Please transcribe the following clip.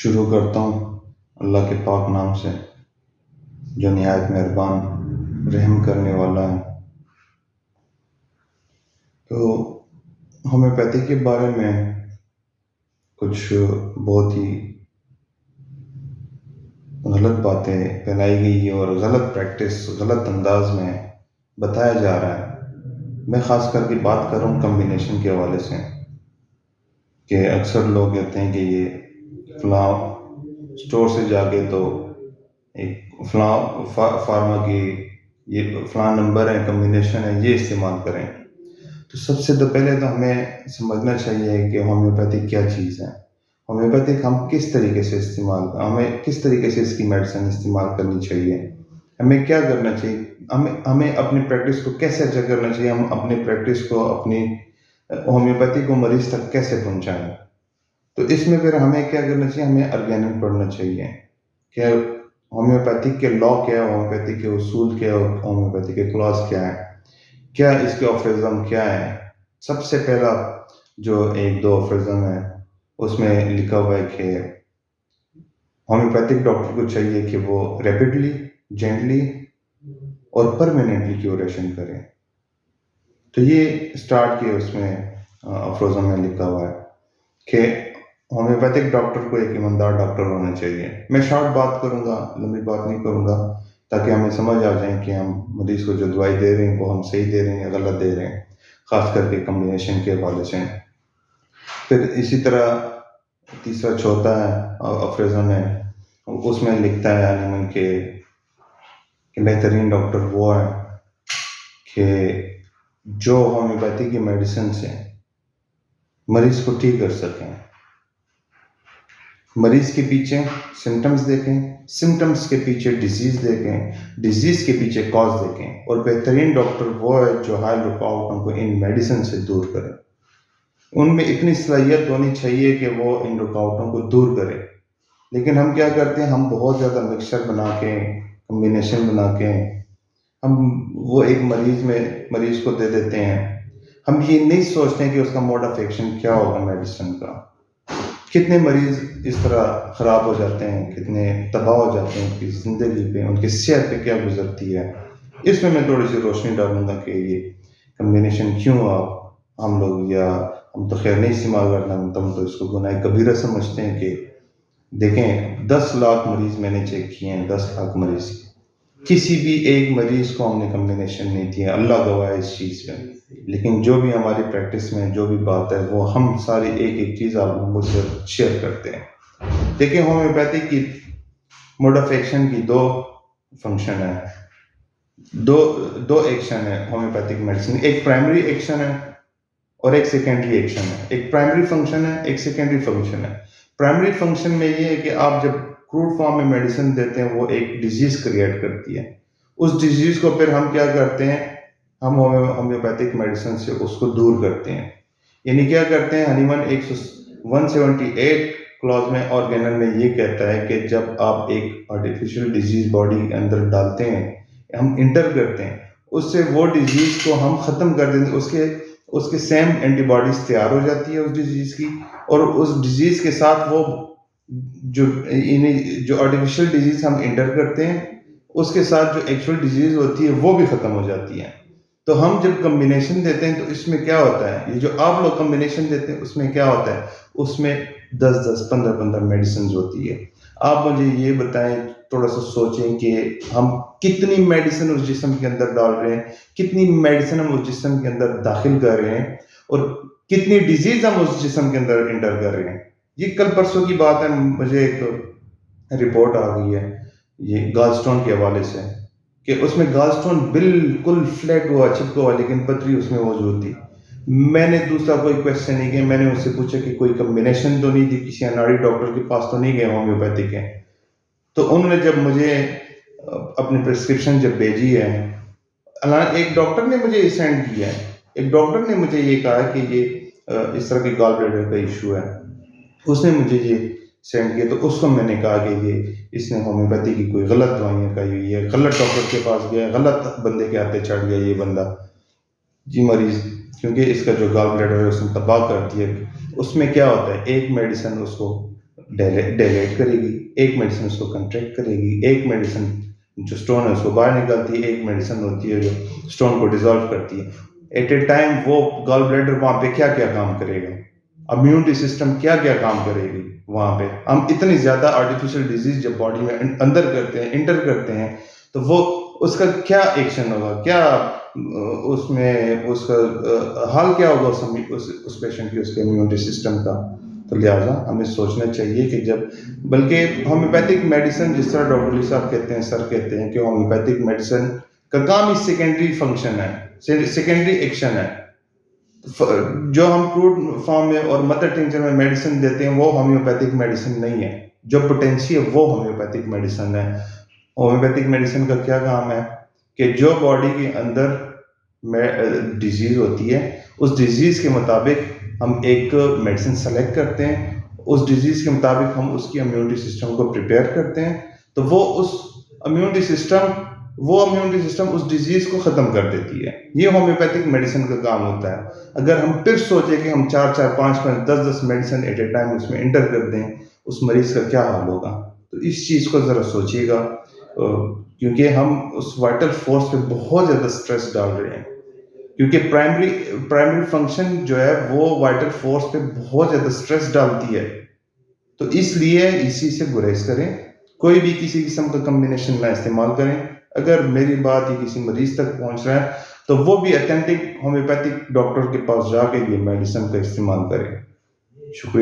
شروع کرتا ہوں اللہ کے پاک نام سے جو نہایت مہربان رحم کرنے والا ہے۔ تو ہومیوپیتھی کے بارے میں کچھ بہت ہی غلط باتیں پھیلائی گئی ہیں اور غلط پریکٹس غلط انداز میں بتایا جا رہا ہے۔ میں خاص کر کے بات کر رہا ہوں کمبینیشن کے حوالے سے کہ اکثر لوگ کہتے ہیں کہ یہ فلاں اسٹور سے جا کے تو ایک فلاں فارما کی یہ فلاں نمبر ہے، کمبینیشن ہے، یہ استعمال کریں۔ تو سب سے پہلے تو ہمیں سمجھنا چاہیے کہ ہومیوپیتھی کیا چیز ہے۔ ہومیوپیتھک ہم کس طریقے سے ہمیں کس طریقے سے اس کی میڈیسن استعمال کرنی چاہیے، ہمیں کیا کرنا چاہیے، ہمیں اپنی پریکٹس کو کیسے اچھا کرنا چاہیے، ہم اپنی پریکٹس کو اپنی ہومیوپیتھی کو مریض تک کیسے پہنچائیں۔ تو اس میں پھر ہمیں کیا کرنا چاہیے، ہمیں ارگینک پڑھنا چاہیے کہ ہومیوپیتھی کے لا کیا ہے، ہومیوپیتھی کے اصول کیا ہے، ہومیوپیتھی کے کلاس کیا ہے، کیا اس کے آفرزم کیا ہے۔ سب سے پہلا جو ایک دو آفرزم ہے اس میں لکھا ہوا ہے کہ ہومیوپیتھک ڈاکٹر کو چاہیے کہ وہ ریپڈلی، جینٹلی اور پرماننٹلی کیوریشن کریں۔ تو یہ اسٹارٹ کے اس میں افروزم میں لکھا ہوا ہے کہ ہومیوپیتھک ڈاکٹر کو ایک ایماندار ڈاکٹر ہونا چاہیے۔ میں شارٹ بات کروں گا، لمبی بات نہیں کروں گا، تاکہ ہمیں سمجھ آ جائیں کہ ہم مریض کو جو دوائی دے رہے ہیں وہ ہم صحیح دے رہے ہیں یا غلط دے رہے ہیں، خاص کر کے کمبینیشن کے حوالے سے۔ پھر اسی طرح تیسرا چوتھا افریزم ہے، اس میں لکھتا ہے علیمن کہ بہترین ڈاکٹر وہ ہے کہ جو ہومیوپیتھی کی میڈیسن سے مریض کو ٹھیک کر سکیں۔ مریض کے پیچھے سمٹمز دیکھیں، سمٹمز کے پیچھے ڈیزیز دیکھیں، ڈیزیز کے پیچھے کاز دیکھیں، اور بہترین ڈاکٹر وہ ہے جو ہر رکاوٹوں کو ان میڈیسن سے دور کرے۔ ان میں اتنی صلاحیت ہونی چاہیے کہ وہ ان رکاوٹوں کو دور کرے۔ لیکن ہم کیا کرتے ہیں، ہم بہت زیادہ مکسچر بنا کے، کمبینیشن بنا کے ہم وہ ایک مریض کو دے دیتے ہیں۔ ہم یہ نہیں سوچتے کہ اس کا موڈ آف ایکشن کیا ہوگا میڈیسن کا۔ کتنے مریض اس طرح خراب ہو جاتے ہیں، کتنے تباہ ہو جاتے ہیں، ان کی زندگی پہ، ان کی صحت پہ کیا گزرتی ہے۔ اس میں تھوڑی سی روشنی ڈالوں گا کہ یہ کمبینیشن کیوں ہم لوگ، یا ہم تو خیر نہیں استعمال کرنا، ہم تو اس کو گناہ کبیرہ سمجھتے ہیں۔ کہ دیکھیں 10 لاکھ مریض میں نے چیک کیے ہیں، 10 لاکھ مریض، کسی بھی ایک مریض کو ہم نے کمبینیشن نہیں دیا، اللہ گواہ ہے اس چیز پہ۔ لیکن جو بھی ہماری پریکٹس میں جو بھی بات ہے وہ ہم ساری ایک چیز آپ لوگوں سے شیئر کرتے ہیں۔ دیکھیں ہومیوپیتھی کی موڈ آف ایکشن کی دو فنکشن ہے، دو ایکشن ہے ہومیوپیتھک میڈیسن، ایک پرائمری ایکشن ہے اور ایک سیکنڈری ایکشن ہے۔ ایک پرائمری فنکشن ہے، ایک سیکنڈری فنکشن ہے۔ پرائمری فنکشن میں یہ ہے کہ آپ جب کروڈ فارم میں میڈیسن دیتے ہیں وہ ایک ڈیزیز کریٹ کرتی ہے۔ اس ڈیزیز کو پھر ہم کیا کرتے ہیں، ہم ہومیوپیتھک میڈیسن سے اس کو دور کرتے ہیں۔ یعنی کیا کرتے ہیں، ہنیمن 178 کلاز میں آرگینل میں یہ کہتا ہے کہ جب آپ ایک آرٹیفیشل ڈیزیز باڈی کے اندر ڈالتے ہیں، ہم انٹر کرتے ہیں، اس سے وہ ڈیزیز کو ہم ختم کر دیتے ہیں، اس کے سیم اینٹی باڈیز تیار ہو جاتی ہے اس ڈیزیز کی، اور اس ڈیزیز کے ساتھ وہ جو آرٹیفیشل ڈیزیز ہم انٹر کرتے ہیں اس کے ساتھ جو ایکچوئل ڈیزیز ہوتی ہے وہ بھی ختم ہو جاتی ہے۔ تو ہم جب کمبینیشن دیتے ہیں تو اس میں کیا ہوتا ہے، یہ جو آپ لوگ کمبینیشن دیتے ہیں اس میں کیا ہوتا ہے، اس میں 10 15 میڈیسنز ہوتی ہے۔ آپ مجھے یہ بتائیں، تھوڑا سا سوچیں کہ ہم کتنی میڈیسن اس جسم کے اندر ڈال رہے ہیں، کتنی میڈیسن ہم اس جسم کے اندر داخل کر رہے ہیں، اور کتنی ڈیزیز ہم اس جسم کے اندر انٹر کر رہے ہیں۔ یہ کل پرسوں کی بات ہے، مجھے ایک رپورٹ آ گئی ہے یہ گال سٹون کے حوالے سے، کہ اس میں گال سٹون بالکل فلیٹ ہوا، چپکا ہوا، لیکن پتری اس میں موجود تھی۔ میں نے دوسرا کوئی کویسچن نہیں کیا، میں نے اس سے پوچھا کہ کوئی کمبینیشن تو نہیں تھی، کسی اناڑی ڈاکٹر کے پاس تو نہیں گئے ہومیوپیتھی کے؟ تو انہوں نے جب مجھے اپنی پرسکرپشن جب بھیجی ہے، ایک ڈاکٹر نے مجھے سینڈ کیا ہے، ایک ڈاکٹر نے مجھے یہ کہا کہ یہ اس طرح کی گال بلیڈر کا ایشو ہے، اس نے مجھے یہ سینڈ کیا۔ تو اس کو میں نے کہا کہ یہ اس نے ہومیوپیتھی کی کوئی غلط دوائیاں کھائی ہوئی ہے، غلط ڈاکٹر کے پاس گیا، غلط بندے کے ہاتھے چڑھ گیا یہ بندہ جی مریض، کیونکہ اس کا جو گال بلیڈر ہے اس نے تباہ کر دیا۔ اس میں کیا ہوتا ہے، ایک میڈیسن اس کو ڈیلیٹ کرے گی، ایک میڈیسن اس کو کنٹریکٹ کرے گی، ایک میڈیسن جو اسٹون ہے اس کو باہر نکالتی ہے، ایک میڈیسن ہوتی ہے جو اسٹون کو ڈیزالو کرتی ہے. ایٹ اے ٹائم وہ گال بلیڈر وہاں پہ کیا کیا کام کرے گا، امیونٹی سسٹم کیا کیا کام کرے گی وہاں پہ. ہم اتنی زیادہ آرٹیفیشیل ڈیزیز جب باڈی میں اندر کرتے ہیں، انٹر کرتے ہیں، تو وہ اس کا کیا ایکشن ہوگا، کیا اس میں اس کا حال کیا ہوگا اس پیشنٹ کی، اس کے امیونٹی سسٹم کا. تو لہٰذا ہمیں سوچنا چاہیے کہ جب بلکہ ہومیوپیتھک میڈیسن جس طرح ڈاکٹر علی صاحب کہتے ہیں، سر کہتے ہیں کہ ہومیوپیتھک میڈیسن کا کام ہی سیکنڈری فنکشن ہے، سیکنڈری ایکشن ہے. جو ہم کروڈ فارم میں اور مدر ٹنچر میں میڈیسن دیتے ہیں وہ ہومیوپیتھک میڈیسن نہیں ہے. جو پوٹینسی ہے وہ ہومیوپیتھک میڈیسن ہے. ہومیوپیتھک میڈیسن کا کیا کام ہے کہ جو باڈی کے اندر ڈیزیز ہوتی ہے اس ڈیزیز کے مطابق ہم ایک میڈیسن سلیکٹ کرتے ہیں، اس ڈیزیز کے مطابق ہم اس کی امیونٹی سسٹم کو پریپیئر کرتے ہیں، تو وہ امیونٹی سسٹم اس ڈیزیز کو ختم کر دیتی ہے. یہ ہومیوپیتھک میڈیسن کا کام ہوتا ہے. اگر ہم پھر سوچیں کہ ہم 4 5 10 میڈیسن ایٹ اے ٹائم اس میں انٹر کر دیں، اس مریض کا کیا حال ہوگا. تو اس چیز کو ذرا سوچیے گا، کیونکہ ہم اس وائٹل فورس پہ بہت زیادہ سٹریس ڈال رہے ہیں، کیونکہ پرائمری فنکشن جو ہے وہ وائٹل فورس پہ بہت زیادہ سٹریس ڈالتی ہے. تو اس لیے اسی سے گریز کریں، کوئی بھی کسی قسم کا کمبینیشن نہ استعمال کریں. اگر میری بات یہ کسی مریض تک پہنچ رہا ہے تو وہ بھی اتھینٹک ہومیوپیتھک ڈاکٹر کے پاس جا کے یہ میڈیسن کا استعمال کریں. شکریہ.